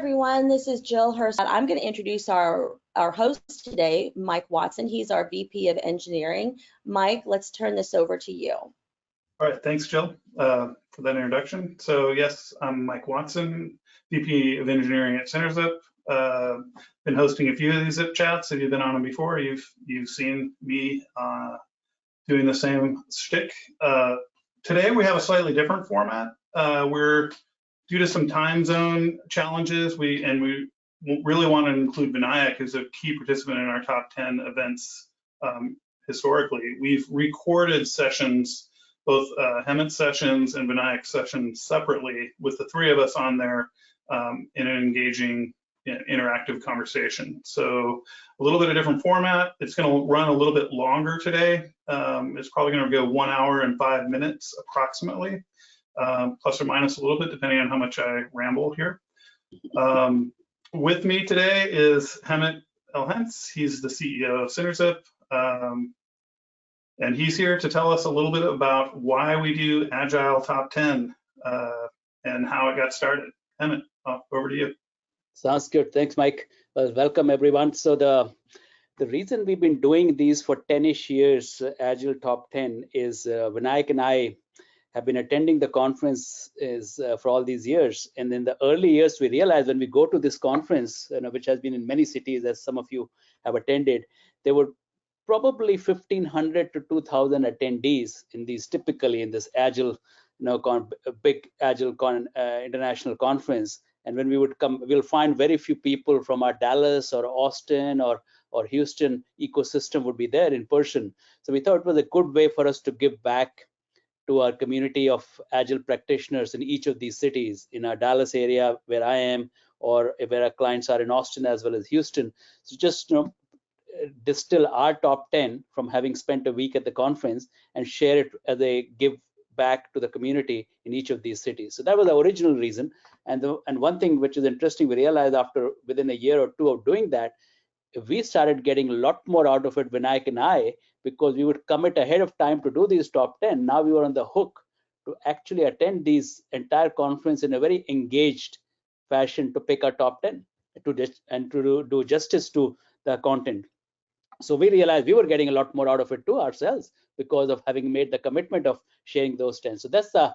everyone. This is Jill Hurst. I'm going to introduce our host today, Mike Watson. He's our VP of Engineering. Mike, let's turn this over to you. All right, thanks, Jill, for that introduction. So yes, I'm Mike Watson, VP of Engineering at CenterZip. Been hosting a few of these Zip chats. If you've been on them before, you've seen me doing the same shtick. Today we have a slightly different format. We're due to some time zone challenges, we really want to include Vinayak as a key participant in our top 10 events historically. We've recorded sessions, both Hemant sessions and Vinayak sessions separately, with the three of us on there in an engaging, interactive conversation. So a little bit of different format. It's going to run a little bit longer today. It's probably going to go 1 hour and 5 minutes approximately. Plus or minus a little bit, depending on how much I ramble here. With me today is Hemant Elhens. He's the CEO of CenterZip, and he's here to tell us a little bit about why we do Agile Top 10 and how it got started. Hemant, over to you. Sounds good. Thanks, Mike. Well, welcome, everyone. So the reason we've been doing these for 10-ish years, Agile Top 10, is Vinayak and I have been attending the conference for all these years. And in the early years, we realized when we go to this conference, which has been in many cities, as some of you have attended, there were probably 1,500 to 2,000 attendees in these, typically in this Agile, big Agile international conference. And when we would come, we'll find very few people from our Dallas or Austin or Houston ecosystem would be there in person. So we thought it was a good way for us to give back to our community of Agile practitioners in each of these cities, in our Dallas area where I am, or where our clients are in Austin as well as Houston. So just distill our top 10 from having spent a week at the conference and share it as a give back to the community in each of these cities. So that was the original reason. And one thing which is interesting, we realized within a year or two of doing that, we started getting a lot more out of it, Vinayak and I, because we would commit ahead of time to do these top 10. Now we were on the hook to actually attend these entire conference in a very engaged fashion to pick our top 10 and to do justice to the content. So we realized we were getting a lot more out of it too ourselves because of having made the commitment of sharing those 10. So that's the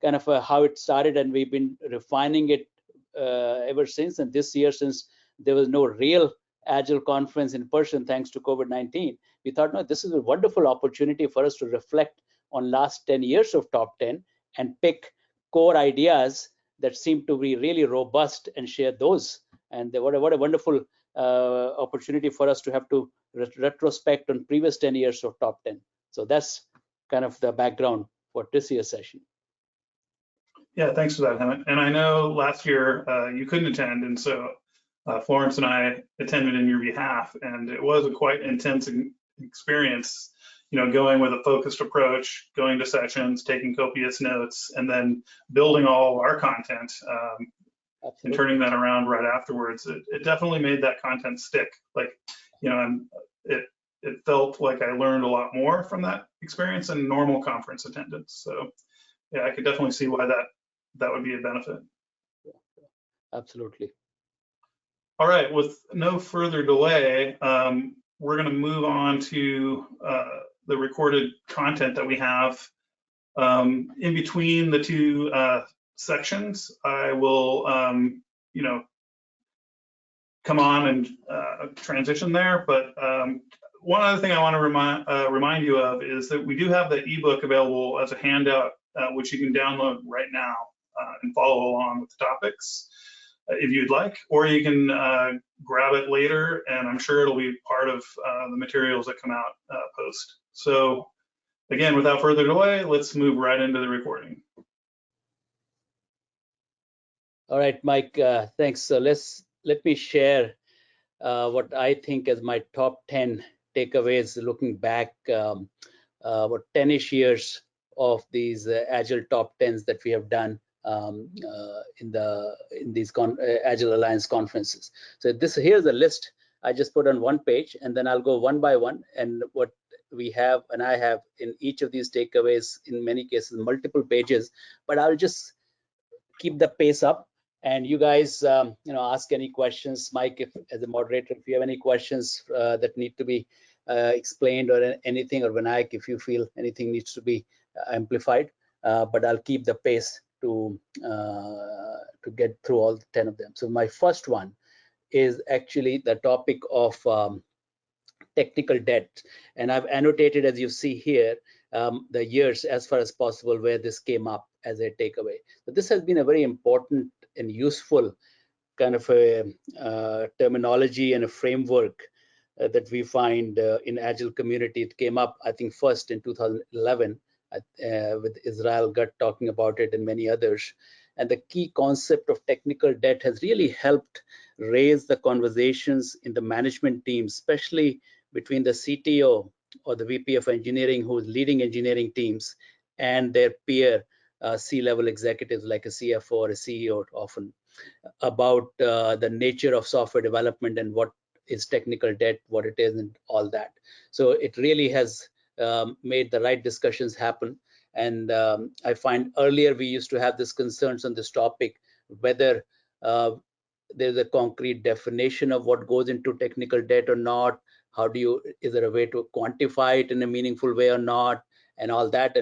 kind of how it started, and we've been refining it ever since. And this year, since there was no real Agile conference in person thanks to COVID-19, we thought, no, this is a wonderful opportunity for us to reflect on last 10 years of top 10 and pick core ideas that seem to be really robust and share those. And what a wonderful opportunity for us to have to retrospect on previous 10 years of top 10. So that's kind of the background for this year's session. Yeah, thanks for that, Hemant. And I know last year you couldn't attend, and so Florence and I attended in your behalf, and it was a quite intense experience, going with a focused approach, going to sessions, taking copious notes, and then building all our content and turning that around right afterwards. It definitely made that content stick. Like, it felt like I learned a lot more from that experience than normal conference attendance. So yeah, I could definitely see why that would be a benefit. Yeah, absolutely. All right, with no further delay, we're going to move on to the recorded content that we have. In between the two sections, I will, come on and transition there. But one other thing I want to remind you of is that we do have the ebook available as a handout, which you can download right now and follow along with the topics if you'd like, or you can grab it later, and I'm sure it'll be part of the materials that come out post. So again, without further delay, let's move right into the recording. All right, Mike, thanks. So let me share what I think as my top 10 takeaways looking back, what 10-ish years of these Agile top 10s that we have done in these Agile Alliance conferences. So here's a list I just put on one page, and then I'll go one by one, and what we have and I have in each of these takeaways, in many cases multiple pages, but I'll just keep the pace up And you guys, ask any questions. Mike, if as a moderator, if you have any questions that need to be explained or anything, or Vinayak, if you feel anything needs to be amplified, but I'll keep the pace to get through all 10 of them. So my first one is actually the topic of technical debt, and I've annotated, as you see here, the years as far as possible where this came up as a takeaway. So this has been a very important and useful kind of a terminology and a framework that we find in Agile community. It came up, I think, first in 2011 with Israel Gutt talking about it and many others. And the key concept of technical debt has really helped raise the conversations in the management team, especially between the CTO or the VP of engineering who is leading engineering teams and their peer C-level executives like a CFO or a CEO often, about the nature of software development and what is technical debt, what it is, and all that. So it really has made the right discussions happen. And I find earlier we used to have these concerns on this topic, whether there's a concrete definition of what goes into technical debt or not. How do you, is there a way to quantify it in a meaningful way or not, and all that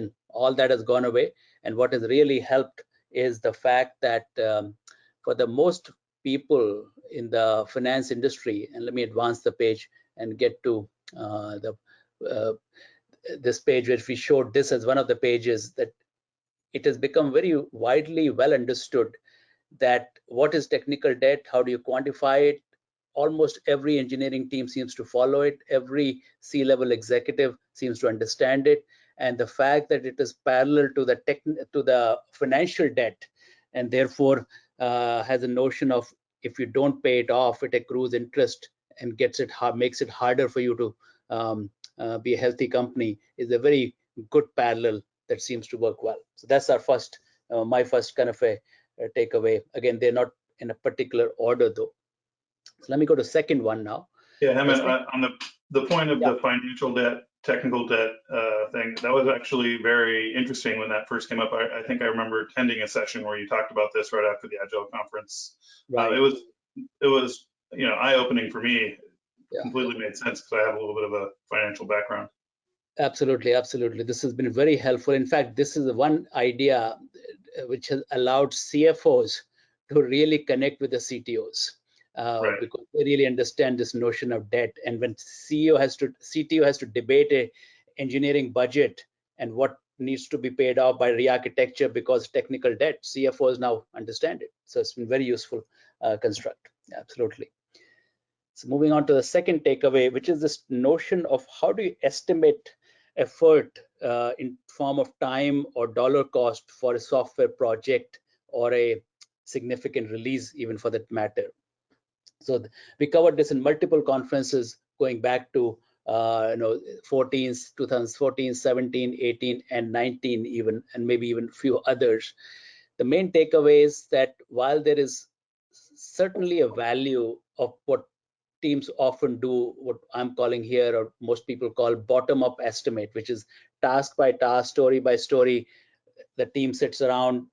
has gone away. And what has really helped is the fact that for the most people in the finance industry, and let me advance the page and get to this page, which we showed this as one of the pages, that it has become very widely well understood that what is technical debt, how do you quantify it. Almost every engineering team seems to follow it. Every C-level executive seems to understand it. And the fact that it is parallel to the financial debt, and therefore has a notion of, if you don't pay it off, it accrues interest and makes it harder for you to be a healthy company, is a very good parallel that seems to work well. So that's our first, my first kind of a takeaway. Again, they're not in a particular order though. So let me go to second one now. Yeah, Hemant, on the point of Yeah. the financial debt, technical debt thing, that was actually very interesting when that first came up. I think I remember attending a session where you talked about this right after the Agile conference. Right. It was eye-opening for me. Yeah. Completely made sense because I have a little bit of a financial background. Absolutely, absolutely. This has been very helpful. In fact, this is the one idea which has allowed CFOs to really connect with the CTOs, Right. because they really understand this notion of debt. And when CTO has to debate a engineering budget and what needs to be paid off by re-architecture because technical debt, CFOs now understand it. So it's been very useful construct. Absolutely. So moving on to the second takeaway, which is this notion of how do you estimate effort in form of time or dollar cost for a software project or a significant release, even for that matter. So we covered this in multiple conferences going back to 2014, 17, 18, and 19 even, and maybe even a few others. The main takeaway is that while there is certainly a value of what teams often do, what I'm calling here, or most people call bottom-up estimate, which is task by task, story by story. The team sits around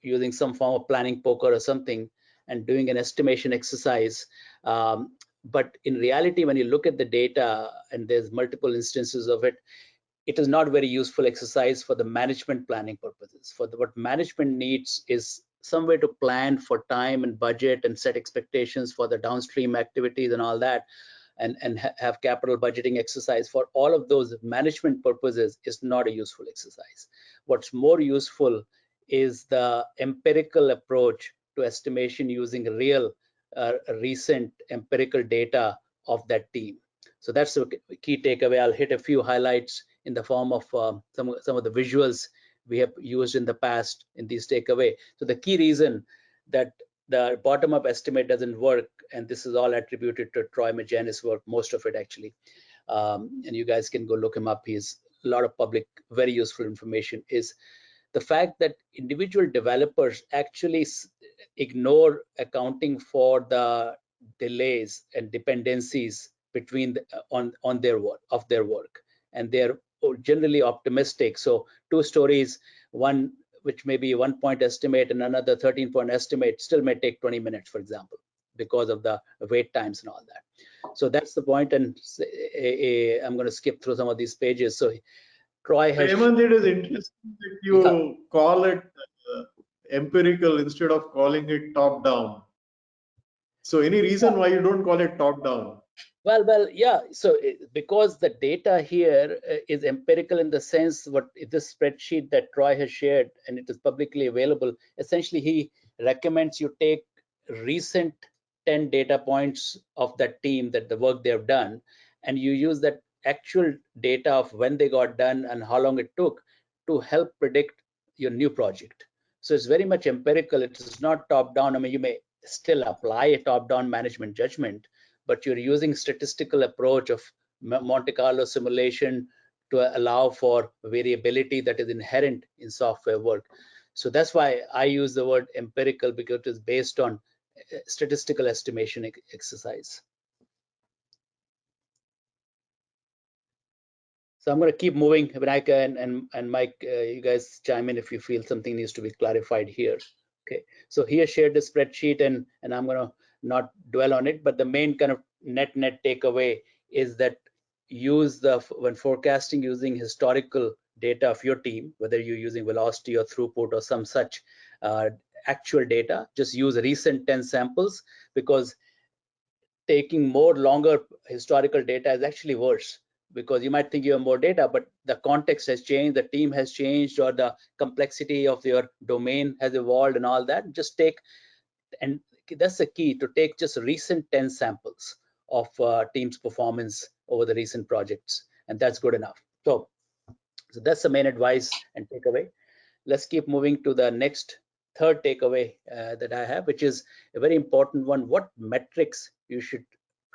using some form of planning poker or something and doing an estimation exercise. But in reality, when you look at the data, and there's multiple instances of it, it is not very useful exercise for the management planning purposes. What management needs is some way to plan for time and budget and set expectations for the downstream activities and all that, and have capital budgeting exercise. For all of those management purposes is not a useful exercise. What's more useful is the empirical approach to estimation using real recent empirical data of that team. So that's the key takeaway. I'll hit a few highlights in the form of some of the visuals we have used in the past in these takeaway. So the key reason that the bottom-up estimate doesn't work, and this is all attributed to Troy Magenis' work, most of it actually, and you guys can go look him up. He's a lot of public, very useful information, is the fact that individual developers actually ignore accounting for the delays and dependencies between on their work, and they're generally optimistic. So two stories. One which may be a 1-point estimate and another 13-point estimate, still may take 20 minutes, for example, because of the wait times and all that. So that's the point, and I'm going to skip through some of these pages. So Troy has. Hemant, it is interesting that you call it empirical instead of calling it top down. So any reason why you don't call it top down? Well, yeah. So because the data here is empirical in the sense what this spreadsheet that Troy has shared, and it is publicly available. Essentially, he recommends you take recent 10 data points of that team, that the work they have done, and you use that actual data of when they got done and how long it took to help predict your new project. So it's very much empirical. It is not top down. I mean, you may still apply a top down management judgment, but you're using statistical approach of Monte Carlo simulation to allow for variability that is inherent in software work. So that's why I use the word empirical, because it is based on statistical estimation exercise. So I'm going to keep moving. Vinayaka and Mike, you guys chime in if you feel something needs to be clarified here. Okay, so here shared the spreadsheet, and I'm going to not dwell on it, but the main kind of net takeaway is that when forecasting, using historical data of your team, whether you're using velocity or throughput or some such actual data, just use recent 10 samples, because taking more longer historical data is actually worse, because you might think you have more data, but the context has changed, the team has changed, or the complexity of your domain has evolved and all that. Just take, and that's the key, to take just recent 10 samples of team's performance over the recent projects, and that's good enough. So that's the main advice and takeaway. Let's keep moving to the next third takeaway that I have, which is a very important one: what metrics you should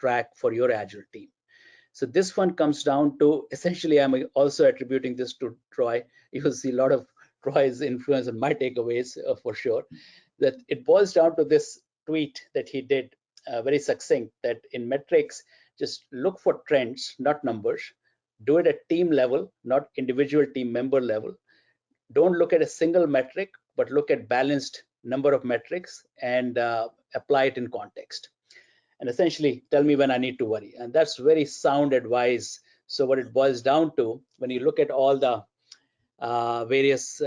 track for your Agile team. So this one comes down to, essentially, I'm also attributing this to Troy. You will see a lot of Troy's influence on my takeaways for sure. That it boils down to this tweet that he did, very succinct, that in metrics, just look for trends, not numbers. Do it at team level, not individual team member level. Don't look at a single metric, but look at balanced number of metrics and apply it in context. And essentially tell me when I need to worry. And that's very sound advice. So what it boils down to, when you look at all the various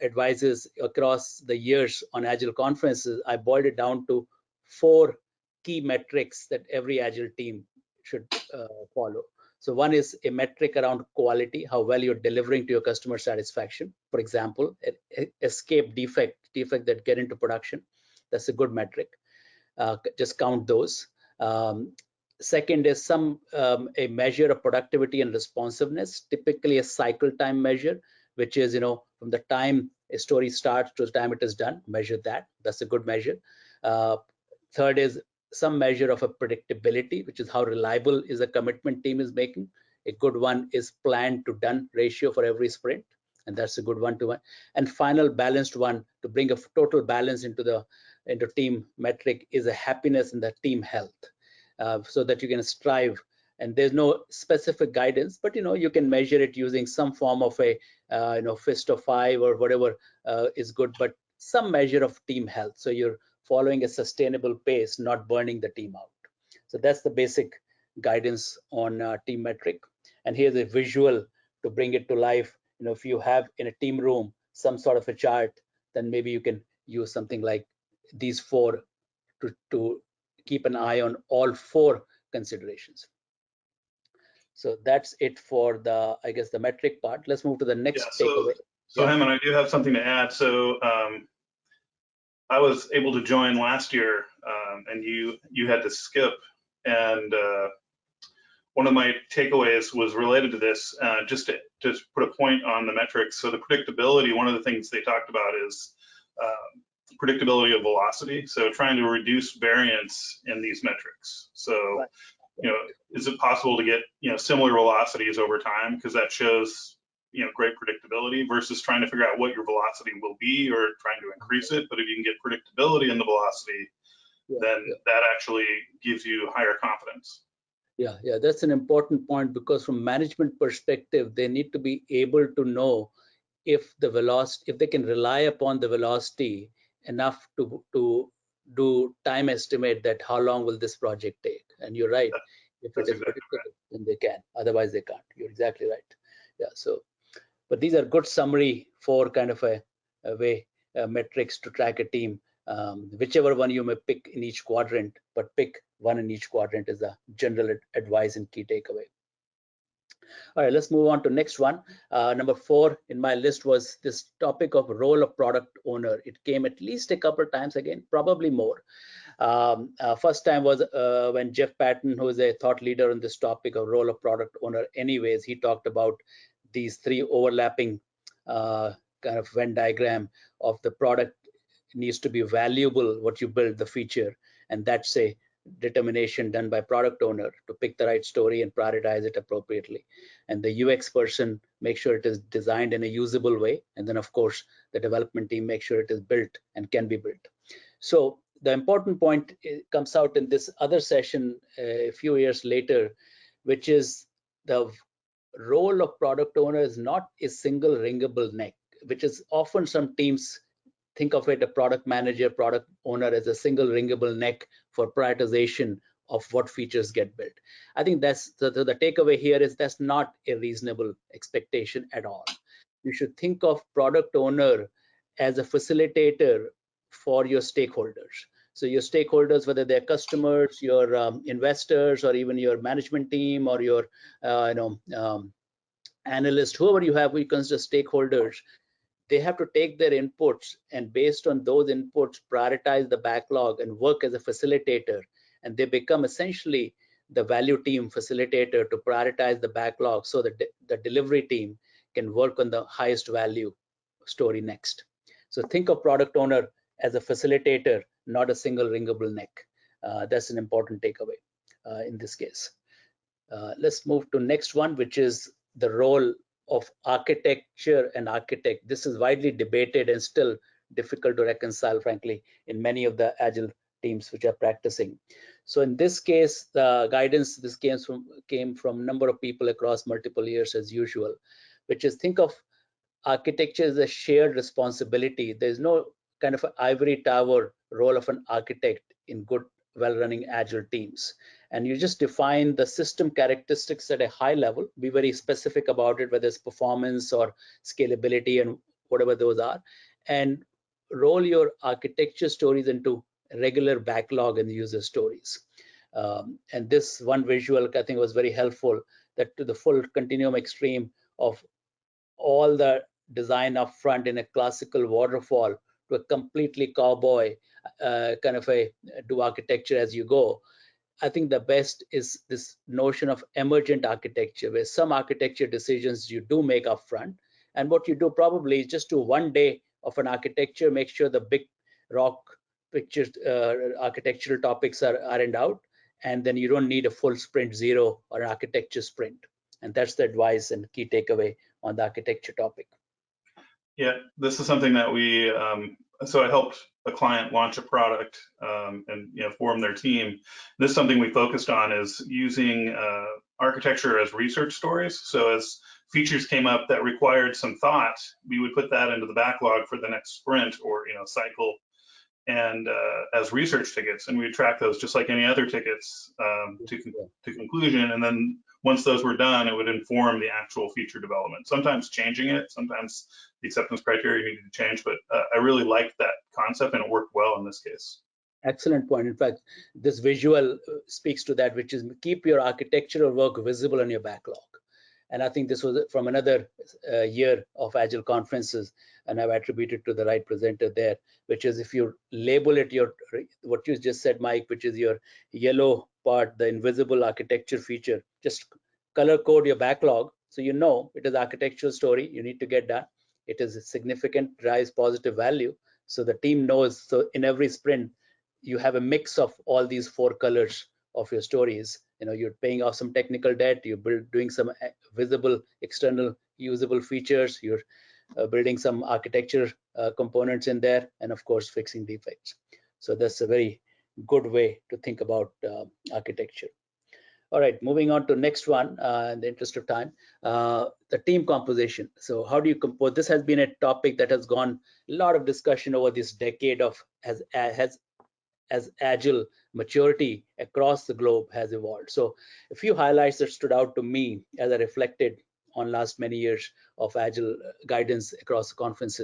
advices across the years on Agile conferences, I boiled it down to 4 key metrics that every Agile team should follow. So one is a metric around quality, how well you're delivering to your customer satisfaction. For example, escape defect that get into production. That's a good metric. Just count those. Second is a measure of productivity and responsiveness, typically a cycle time measure, which is, from the time a story starts to the time it is done, measure that. That's a good measure. Third is some measure of a predictability, which is how reliable is a commitment team is making. A good one is plan to done ratio for every sprint, and that's a good one to one. And final balanced one to bring a total balance into team metric is a happiness and the team health, so that you can strive. And there's no specific guidance, but you can measure it using some form of a fist of 5 or whatever is good, but some measure of team health, so you're following a sustainable pace, not burning the team out. So that's the basic guidance on team metric. And here's a visual to bring it to life. If you have in a team room some sort of a chart, then maybe you can use something like these 4 to keep an eye on all 4 considerations. So that's it for the, I guess, the metric part. Let's move to the next takeaway. So Hemant, I do have something to add. So I was able to join last year, and you had to skip. And one of my takeaways was related to this, just to put a point on the metrics. So the predictability, one of the things they talked about is predictability of velocity. So trying to reduce variance in these metrics. So, is it possible to get, similar velocities over time? Because that shows, great predictability versus trying to figure out what your velocity will be or trying to increase it. But if you can get predictability in the velocity, then that actually gives you higher confidence. Yeah, that's an important point, because from management perspective, they need to be able to know if the velocity, if they can rely upon the velocity enough to do time estimate that how long will this project take. And you're right, if it That's is exactly predictable, then they can, otherwise they can't. You're exactly right. Yeah, so but these are good summary for kind of a way metrics to track a team, whichever one you may pick in each quadrant, but pick one in each quadrant is the general advice and key takeaway. All right, let's move on to next one. Number 4 in my list was this topic of role of product owner. It came at least a couple of times again, probably more. First time was when Jeff Patton, who is a thought leader on this topic of role of product owner anyways, he talked about these 3 overlapping kind of Venn diagram of the product needs to be valuable, what you build, the feature, and that's a determination done by product owner to pick the right story and prioritize it appropriately. And the UX person make sure it is designed in a usable way, and then of course the development team make sure it is built and can be built. So the important point comes out in this other session a few years later, which is the role of product owner is not a single ringable neck, which is often some teams think of it, a product manager, product owner as a single ringable neck for prioritization of what features get built. I think that's the takeaway here is that's not a reasonable expectation at all. You should think of product owner as a facilitator for your stakeholders. So your stakeholders, whether they're customers, your investors, or even your management team, or your analyst, whoever you have, we consider stakeholders, they have to take their inputs and based on those inputs prioritize the backlog and work as a facilitator, and they become essentially the value team facilitator to prioritize the backlog so that the delivery team can work on the highest value story next. So think of product owner as a facilitator, not a single ringable neck. That's an important takeaway in this case. Let's move to next one, which is the role of architecture and architect. This is widely debated and still difficult to reconcile, frankly, in many of the agile teams which are practicing. So in this case, the guidance this came from a number of people across multiple years as usual, which is think of architecture as a shared responsibility. There's no kind of an ivory tower role of an architect in good, well-running agile teams. And you just define the system characteristics at a high level, be very specific about it, whether it's performance or scalability and whatever those are, and roll your architecture stories into regular backlog and user stories. And this one visual I think was very helpful, that to the full continuum extreme of all the design up front in a classical waterfall to a completely cowboy kind of a do architecture as you go. I think the best is this notion of emergent architecture, where some architecture decisions you do make up front, and what you do probably is just do one day of an architecture, make sure the big rock pictures architectural topics are ironed out, and then you don't need a full sprint 0 or an architecture sprint. And that's the advice and key takeaway on the architecture topic. Yeah, this is something that we, so I helped a client launch a product and form their team. This is something we focused on is using architecture as research stories. So as features came up that required some thought, we would put that into the backlog for the next sprint or cycle, and as research tickets, and we'd track those just like any other tickets to conclusion. And then once those were done, it would inform the actual feature development. Sometimes changing it, sometimes the acceptance criteria needed to change, but I really liked that concept and it worked well in this case. Excellent point. In fact, this visual speaks to that, which is keep your architectural work visible in your backlog. And I think this was from another year of Agile conferences, and I've attributed to the right presenter there, which is if you label it what you just said, Mike, which is your yellow part, the invisible architecture feature, just color code your backlog so you know it is architectural story you need to get done. It is significant, drives positive value, so the team knows. So in every sprint, you have a mix of all these 4 colors of your stories. You're paying off some technical debt, you're doing some visible external usable features, you're building some architecture components in there, and of course fixing defects. So that's a very good way to think about architecture. All right, moving on to next one, in the interest of time, the team composition. So how do you compose? This has been a topic that has gone a lot of discussion over this decade of as agile maturity across the globe has evolved. So a few highlights that stood out to me as I reflected on last many years of agile guidance across conference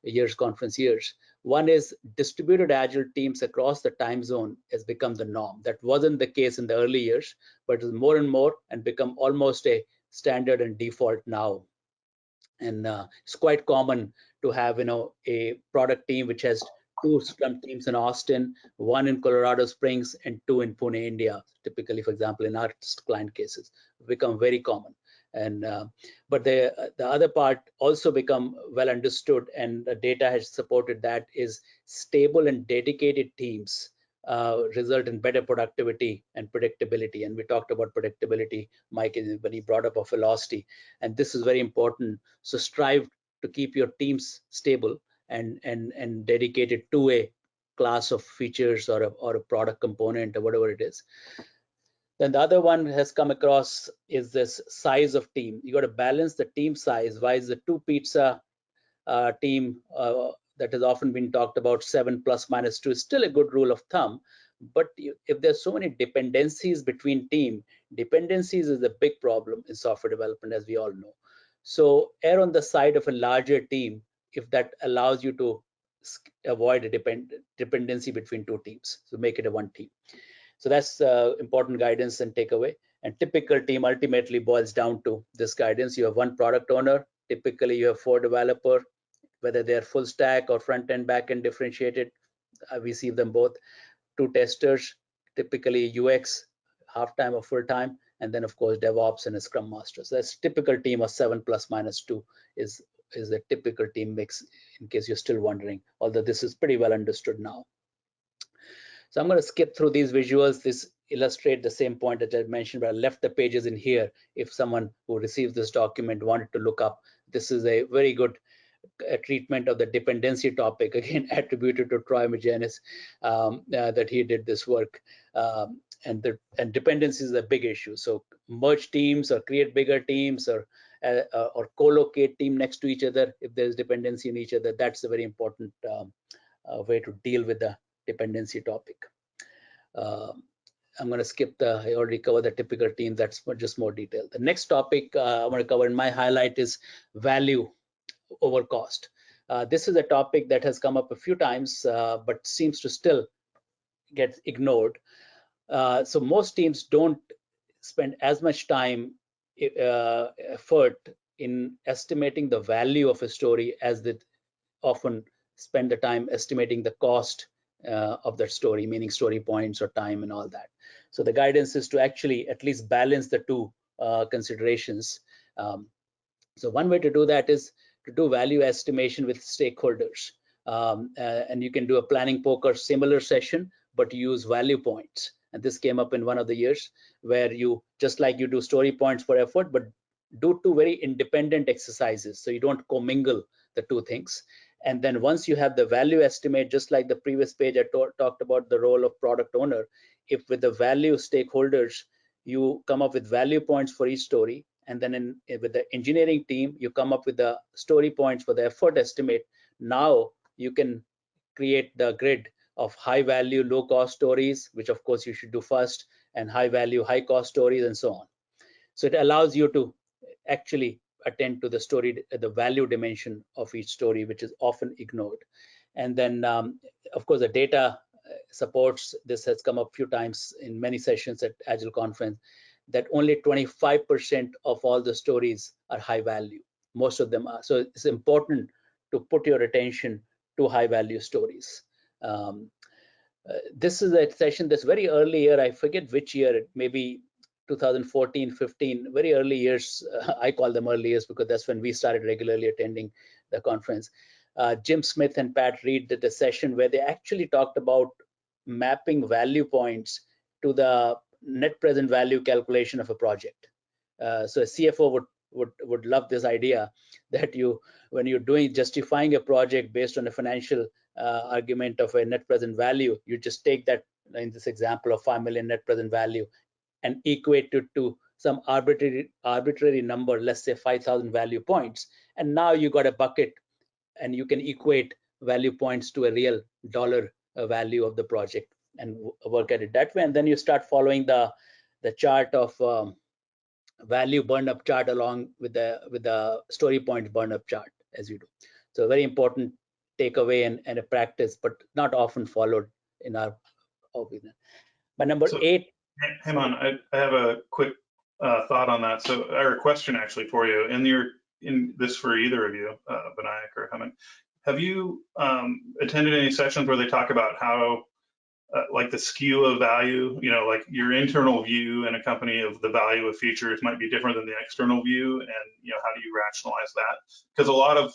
years. One is distributed agile teams across the time zone has become the norm. That wasn't the case in the early years, but is more and more and become almost a standard and default now. And it's quite common to have a product team which has 2 Scrum teams in Austin, 1 in Colorado Springs, and 2 in Pune, India. Typically, for example, in our client cases, become very common. And but the other part also become well understood, and the data has supported that is stable and dedicated teams result in better productivity and predictability. And we talked about predictability, Mike, when he brought up a velocity, and this is very important. So strive to keep your teams stable and dedicated to a class of features or a product component or whatever it is. Then the other one has come across is this size of team. You got to balance the team size. Why is the 2 pizza team that has often been talked about, 7 plus minus 2 is still a good rule of thumb. But if there's so many dependencies between team, dependencies is a big problem in software development, as we all know. So err on the side of a larger team if that allows you to avoid a dependency between 2 teams. So make it a 1 team. So that's important guidance and takeaway. And typical team ultimately boils down to this guidance. You have 1 product owner. Typically, you have 4 developers, whether they're full stack or front end, back end differentiated. We see them both. 2 testers, typically UX, half time or full time, and then of course DevOps and a Scrum Master. So that's typical team of 7 plus minus 2 is a typical team mix, in case you're still wondering, although this is pretty well understood now. So I'm going to skip through these visuals. This illustrate the same point that I mentioned, but I left the pages in here if someone who receives this document wanted to look up. This is a very good treatment of the dependency topic, again attributed to Troy Magenis, that he did this work. And dependency is a big issue. So merge teams or create bigger teams or co-locate team next to each other if there's dependency in each other. That's a very important way to deal with the dependency topic. I'm going to skip I already covered the typical team. That's just more detail. The next topic I want to cover in my highlight is value over cost. This is a topic that has come up a few times, but seems to still get ignored. So most teams don't spend as much time, effort in estimating the value of a story as they often spend the time estimating the cost of that story, meaning story points or time and all that. So the guidance is to actually at least balance the 2 considerations. So one way to do that is to do value estimation with stakeholders. And you can do a planning poker similar session, but use value points. And this came up in one of the years where you, just like you do story points for effort, but do 2 very independent exercises. So you don't commingle the 2 things. And then once you have the value estimate, just like the previous page, I talked about the role of product owner. If with the value stakeholders, you come up with value points for each story, and then with the engineering team, you come up with the story points for the effort estimate. Now you can create the grid of high value, low cost stories, which of course you should do first, and high value, high cost stories, and so on. So it allows you to actually attend to the story, the value dimension of each story, which is often ignored. And then, of course, the data supports, this has come up a few times in many sessions at Agile Conference, that only 25% of all the stories are high value. Most of them are. So it's important to put your attention to high value stories. This is a session that's very early year. I forget which year, maybe 2014, 15, very early years. I call them early years because that's when we started regularly attending the conference. Jim Smith and Pat Reed did a session where they actually talked about mapping value points to the net present value calculation of a project. So a CFO would love this idea that when you're justifying a project based on a financial argument of a net present value, you just take that, in this example of 5 million net present value, and equate it to some arbitrary number, let's say 5,000 value points. And now you got a bucket and you can equate value points to a real dollar value of the project and work at it that way. And then you start following the chart of value burn up chart along with the story points burn up chart as you do. So a very important takeaway and a practice, but not often followed in our opinion. But number 8. Hang on, I have a quick thought on that. So, or a question actually for you. In this for either of you, Vinayak or Hemant, have you attended any sessions where they talk about how like the skew of value, like your internal view in a company of the value of features might be different than the external view, and how do you rationalize that? Because a lot of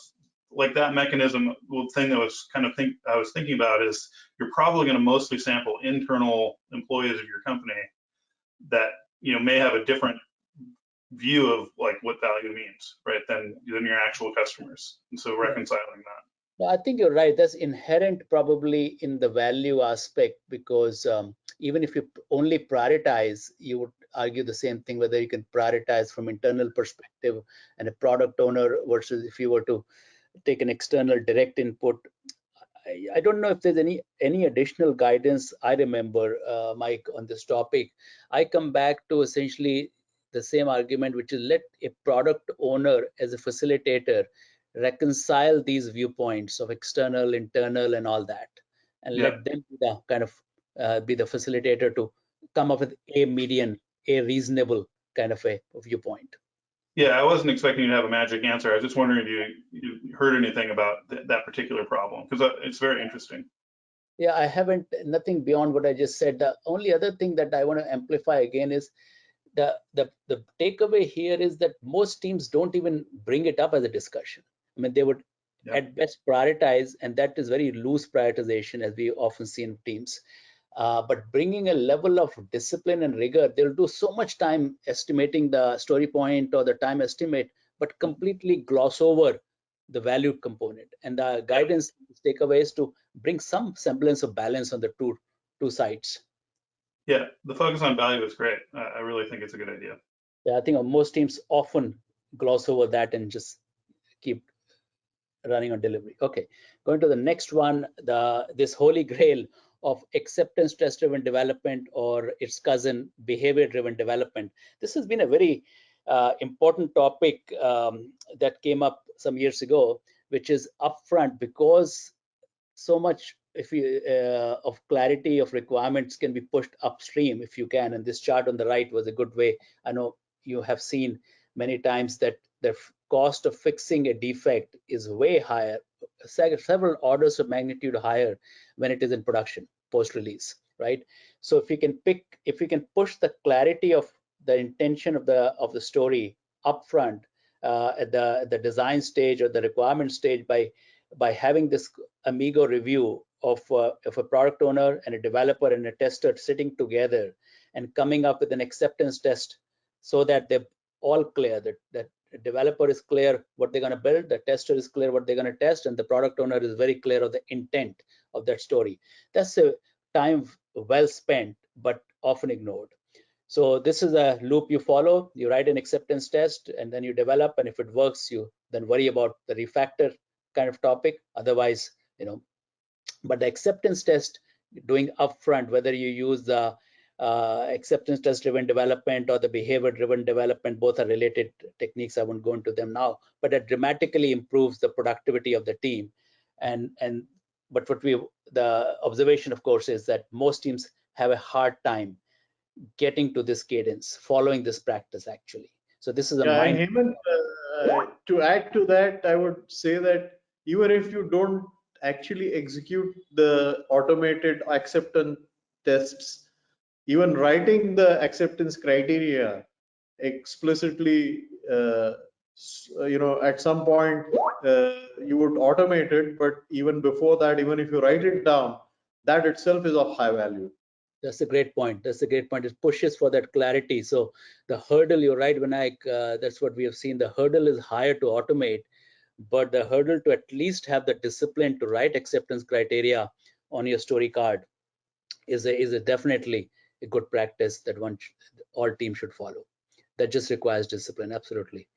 like that mechanism, the thing that I was thinking about is you're probably going to mostly sample internal employees of your company that may have a different view of like what value means, right, than your actual customers, and so reconciling that. No, I think you're right. That's inherent probably in the value aspect, because even if you only prioritize, you would argue the same thing, whether you can prioritize from internal perspective and a product owner versus if you were to take an external direct input. I don't know if there's any additional guidance I remember, Mike, on this topic. I come back to essentially the same argument, which is let a product owner as a facilitator reconcile these viewpoints of external, internal, and all that, and let them be the kind of be the facilitator to come up with a median, a reasonable kind of a viewpoint. Yeah, I wasn't expecting you to have a magic answer. I was just wondering if you heard anything about that particular problem, because it's very interesting. Yeah, I haven't, nothing beyond what I just said. The only other thing that I want to amplify again is the takeaway here is that most teams don't even bring it up as a discussion. I mean, they would at best prioritize, and that is very loose prioritization as we often see in teams. But bringing a level of discipline and rigor, they'll do so much time estimating the story point or the time estimate, but completely gloss over the value component. And the guidance takeaway is to bring some semblance of balance on the two sides. Yeah, the focus on value is great. I really think it's a good idea. Yeah, I think most teams often gloss over that and just keep running on delivery. Okay, going to the next one, this holy grail of acceptance test driven development, or its cousin, behavior driven development. This has been a very important topic that came up some years ago, which is upfront, because so much of clarity of requirements can be pushed upstream if you can. And this chart on the right was a good way. I know you have seen many times that the cost of fixing a defect is way higher, several orders of magnitude higher when it is in production post-release, right? So if we can push the clarity of the intention of the story upfront at the design stage or the requirement stage by having this amigo review of a product owner and a developer and a tester sitting together and coming up with an acceptance test, so that they're all clear, that the developer is clear what they're going to build, the tester is clear what they're going to test, and the product owner is very clear of the intent of that story. That's a time well spent, but often ignored. So this is a loop you follow. You write an acceptance test, and then you develop, and if it works, you then worry about the refactor kind of topic. Otherwise, but the acceptance test doing upfront, whether you use the acceptance test driven development or the behavior driven development, both are related techniques. I won't go into them now, but it dramatically improves the productivity of the team. But the observation, of course, is that most teams have a hard time getting to this cadence, following this practice actually. So this is a mind. Hemant, to add to that, I would say that even if you don't actually execute the automated acceptance tests, even writing the acceptance criteria explicitly, at some point you would automate it, but even before that, even if you write it down, that itself is of high value. That's a great point. That's a great point. It pushes for that clarity. So the hurdle, you're right, Vinayak, that's what we have seen. The hurdle is higher to automate, but the hurdle to at least have the discipline to write acceptance criteria on your story card is definitely a good practice that all teams should follow. That just requires discipline, absolutely.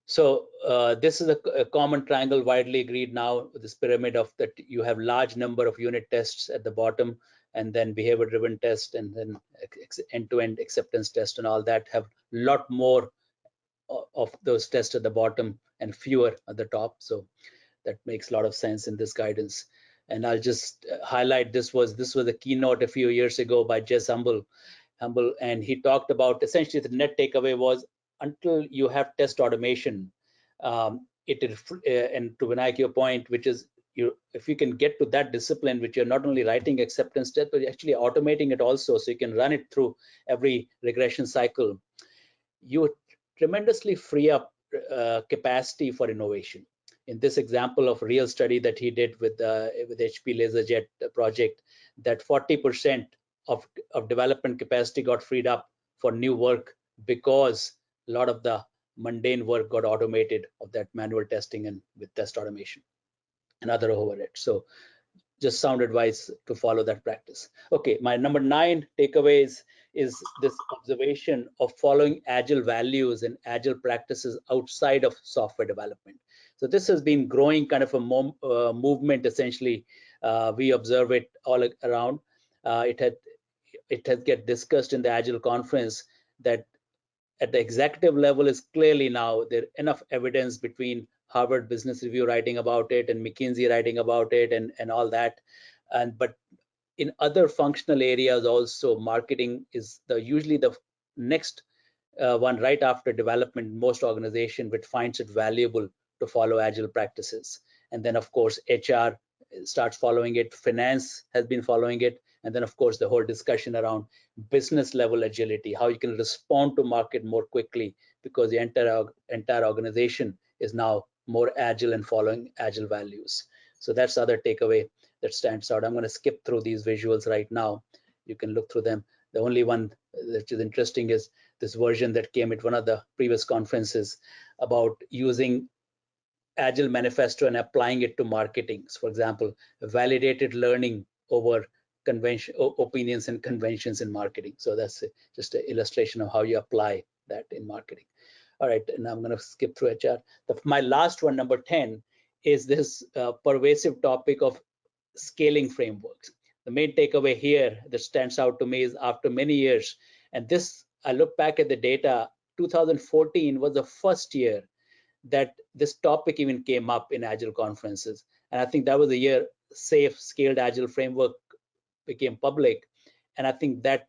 So this is a common triangle widely agreed now, this pyramid of that you have large number of unit tests at the bottom, and then behavior driven test, and then end-to-end acceptance test, and all that have a lot more of those tests at the bottom and fewer at the top. So that makes a lot of sense in this guidance. And I'll just highlight this was a keynote a few years ago by Jess Humble, and he talked about essentially the net takeaway was until you have test automation, and to Vinayak, your point, which is if you can get to that discipline, which you're not only writing acceptance test, but actually automating it also, so you can run it through every regression cycle, you tremendously free up capacity for innovation. In this example of real study that he did with HP LaserJet project, that 40% of development capacity got freed up for new work because a lot of the mundane work got automated of that manual testing and with test automation and other overheads. So just sound advice to follow that practice. Okay, my number 9 takeaways is this observation of following agile values and agile practices outside of software development. So this has been growing kind of a movement essentially. We observe it all around. It has get discussed in the Agile conference that at the executive level is clearly now there enough evidence between Harvard Business Review writing about it and McKinsey writing about it and all that. But in other functional areas also, marketing is usually the next one right after development. Most organization which finds it valuable to follow agile practices. And then of course HR starts following it, finance has been following it, and then of course the whole discussion around business level agility, how you can respond to market more quickly because the entire organization is now more agile and following agile values. So that's the other takeaway that stands out. I'm going to skip through these visuals right now. You can look through them. The only one that is interesting is this version that came at one of the previous conferences about using Agile manifesto and applying it to marketing. So for example, validated learning over opinions and conventions in marketing. So that's just an illustration of how you apply that in marketing. All right, and I'm going to skip through HR. My last one, number 10, is this pervasive topic of scaling frameworks. The main takeaway here that stands out to me is after many years, and this, I look back at the data, 2014 was the first year that this topic even came up in Agile conferences. And I think that was the year SAFe, Scaled Agile Framework, became public. And I think that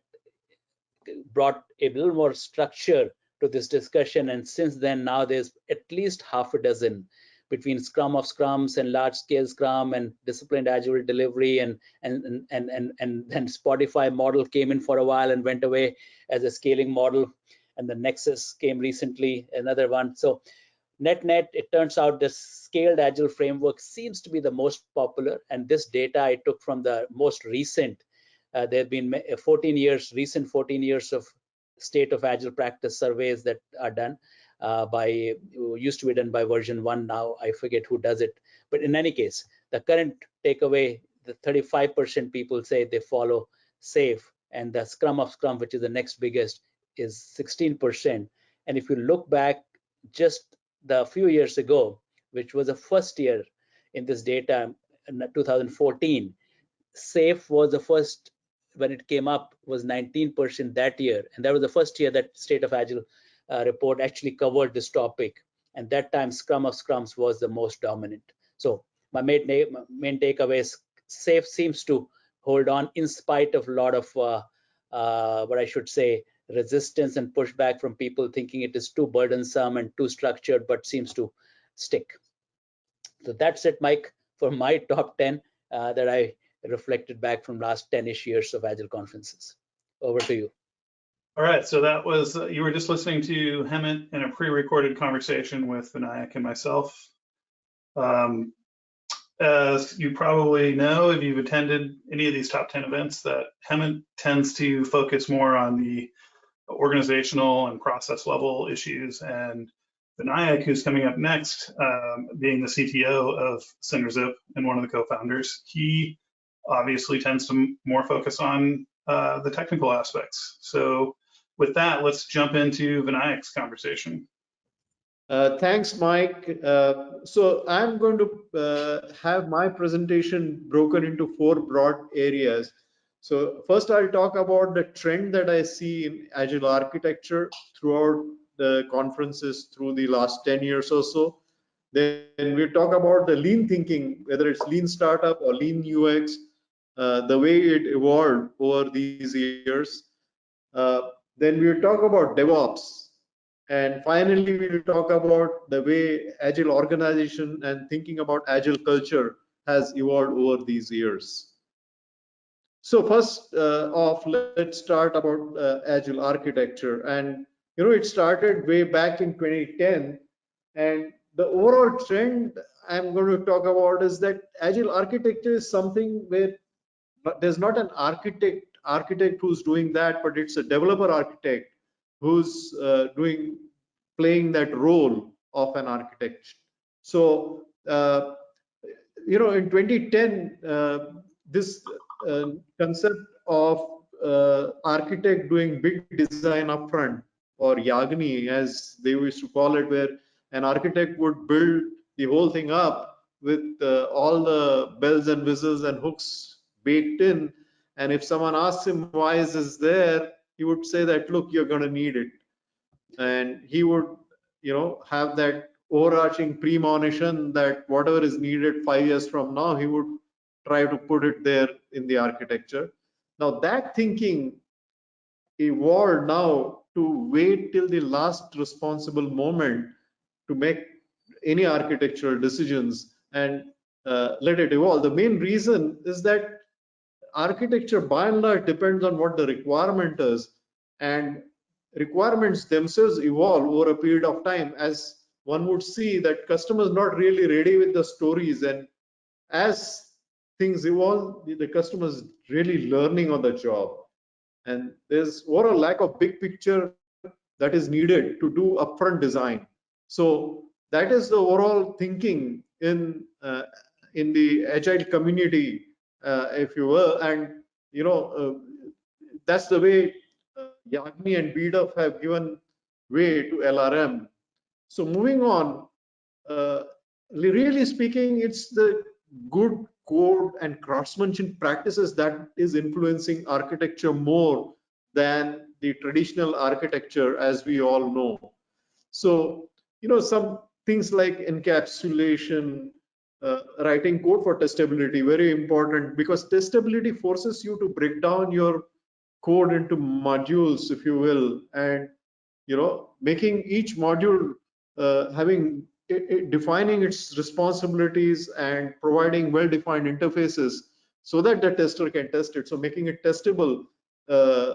brought a little more structure to this discussion. And since then, now there's at least half a dozen between Scrum of Scrums and large scale Scrum and disciplined Agile delivery, and then Spotify model came in for a while and went away as a scaling model. And the Nexus came recently, another one. So net, it turns out the scaled Agile framework seems to be the most popular. And this data I took from the most recent, there have been 14 years of state of Agile practice surveys that are done used to be done by version 1. Now I forget who does it. But in any case, the current takeaway, the 35% people say they follow SAFe, and the Scrum of Scrum, which is the next biggest, is 16%. And if you look back just the few years ago, which was the first year in this data, in 2014, SAFe was the first, when it came up, was 19% that year. And that was the first year that State of Agile report actually covered this topic. And that time, Scrum of Scrums was the most dominant. So my main takeaway is SAFe seems to hold on in spite of a lot of what I should say, resistance and pushback from people thinking it is too burdensome and too structured, but seems to stick. So that's it, Mike, for my top 10 that I reflected back from last 10-ish years of Agile conferences. Over to you. All right, so that was, you were just listening to Hemant in a pre-recorded conversation with Vinayak and myself. As you probably know, if you've attended any of these top 10 events, that Hemant tends to focus more on the organizational and process level issues, and Vinayak, who's coming up next, being the CTO of CenterZip and one of the co-founders, he obviously tends to more focus on the technical aspects. So with that, let's jump into Vinayak's conversation. Thanks, Mike. So I'm going to have my presentation broken into 4 broad areas. So first, I'll talk about the trend that I see in agile architecture throughout the conferences through the last 10 years or so. Then we talk about the lean thinking, whether it's lean startup or lean UX, the way it evolved over these years. Then we'll talk about DevOps. And finally, we'll talk about the way agile organization and thinking about agile culture has evolved over these years. So first off, let's start about agile architecture. And it started way back in 2010. And the overall trend I'm going to talk about is that agile architecture is something where there's not an architect who's doing that, but it's a developer architect who's playing that role of an architect. So in 2010, this concept of architect doing big design upfront, or Yagni as they used to call it, where an architect would build the whole thing up with all the bells and whistles and hooks baked in, and if someone asks him why is this there, he would say that, look, you're going to need it. And he would have that overarching premonition that whatever is needed 5 years from now, he would try to put it there in the architecture. Now that thinking evolved now to wait till the last responsible moment to make any architectural decisions and let it evolve. The main reason is that architecture by and large depends on what the requirement is, and requirements themselves evolve over a period of time. As one would see that customers not really ready with the stories, and as things evolve, the customers really learning on the job, and there's overall lack of big picture that is needed to do upfront design. So that is the overall thinking in the agile community, if you will, and that's the way Yagni and BDUF have given way to LRM. So moving on, really speaking, it's the good code and craftsmanship practices that is influencing architecture more than the traditional architecture, as we all know. So, some things like encapsulation, writing code for testability, very important, because testability forces you to break down your code into modules, if you will, and making each module defining its responsibilities and providing well-defined interfaces so that the tester can test it. So making it testable,